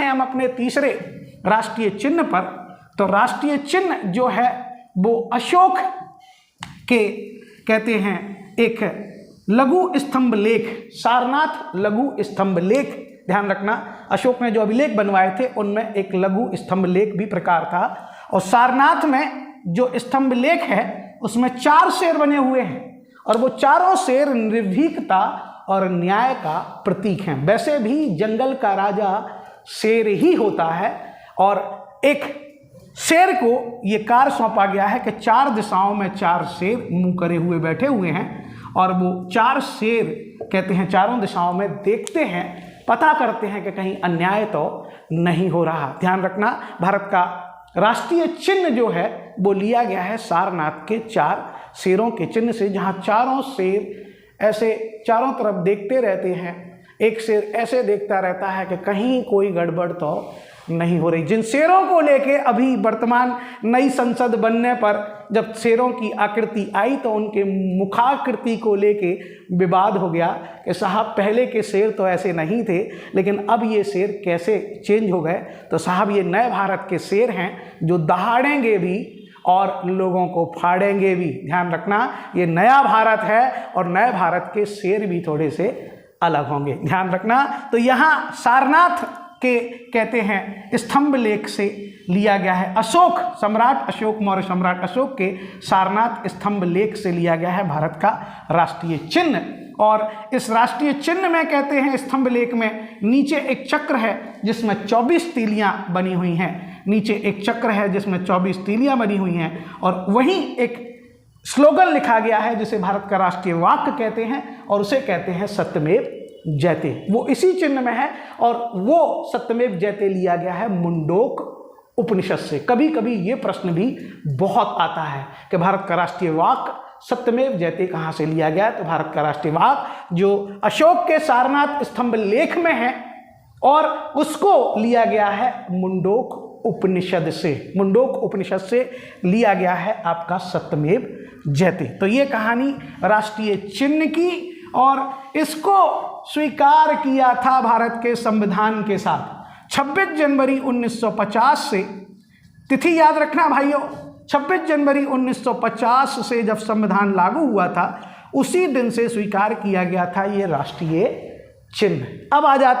हैं हम अपने तीसरे राष्ट्रीय चिन्ह पर, तो राष्ट्रीय चिन्ह जो है वो अशोक के कहते हैं एक लघु स्तंभ लेख, सारनाथ लघु स्तंभ लेख। ध्यान रखना, अशोक ने जो अभिलेख बनवाए थे उनमें एक लघु स्तंभ लेख भी प्रकार था, और सारनाथ में जो स्तंभ लेख है उसमें 4 शेर बने हुए हैं, और वो चारों शेर निर्भीकता और न्याय का प्रतीक हैं। वैसे भी जंगल का राजा शेर ही होता है, और एक शेर को ये कार्य सौंपा गया है कि 4 दिशाओं में 4 शेर मुंह करे हुए बैठे हुए हैं, और वो 4 शेर कहते हैं चारों दिशाओं में देखते हैं, पता करते हैं कि कहीं अन्याय तो नहीं हो रहा। ध्यान रखना, भारत का राष्ट्रीय चिन्ह जो है वो लिया गया है सारनाथ के 4 शेरों के चिन्ह से, जहाँ चारों शेर ऐसे चारों तरफ देखते रहते हैं। एक शेर ऐसे देखता रहता है कि कहीं कोई गड़बड़ तो नहीं हो रही। जिन शेरों को लेके अभी वर्तमान नई संसद बनने पर जब शेरों की आकृति आई तो उनके मुखाकृति को लेके विवाद हो गया कि साहब पहले के शेर तो ऐसे नहीं थे, लेकिन अब ये शेर कैसे चेंज हो गए। तो साहब ये नए भारत के शेर हैं जो दहाड़ेंगे भी और लोगों को फाड़ेंगे भी। ध्यान रखना, ये नया भारत है और नए भारत के शेर भी थोड़े से अलग होंगे। ध्यान रखना, तो यहाँ सारनाथ के कहते हैं स्तंभ लेख से लिया गया है, अशोक सम्राट अशोक मौर्य सम्राट अशोक के सारनाथ स्तंभ लेख से लिया गया है भारत का राष्ट्रीय चिन्ह। और इस राष्ट्रीय चिन्ह में कहते हैं स्तंभ लेख में नीचे एक चक्र है जिसमें 24 तीलियां बनी हुई हैं, नीचे एक चक्र है जिसमें 24 तीलियां बनी हुई हैं, और वहीं एक स्लोगन लिखा गया है जिसे भारत का राष्ट्रीय वाक्य कहते हैं, और उसे कहते हैं सत्यमेव जयते। वो इसी चिन्ह में है, और वो सत्यमेव जयते लिया गया है मुंडोक उपनिषद से। कभी कभी ये प्रश्न भी बहुत आता है कि भारत का राष्ट्रीय वाक्य सत्यमेव जयते कहाँ से लिया गया। तो भारत का राष्ट्रीय वाक्य जो अशोक के सारनाथ स्तंभ लेख में है, और उसको लिया गया है मुंडोक उपनिषद से। मुंडोक उपनिषद से लिया गया है आपका सत्यमेव जयते। तो ये कहानी राष्ट्रीय चिन्ह की, और इसको स्वीकार किया था भारत के संविधान के साथ 26 जनवरी 1950 से। तिथि याद रखना भाइयों, 26 जनवरी 1950 से जब संविधान लागू हुआ था उसी दिन से स्वीकार किया गया था ये राष्ट्रीय चिन्ह। अब आ जाते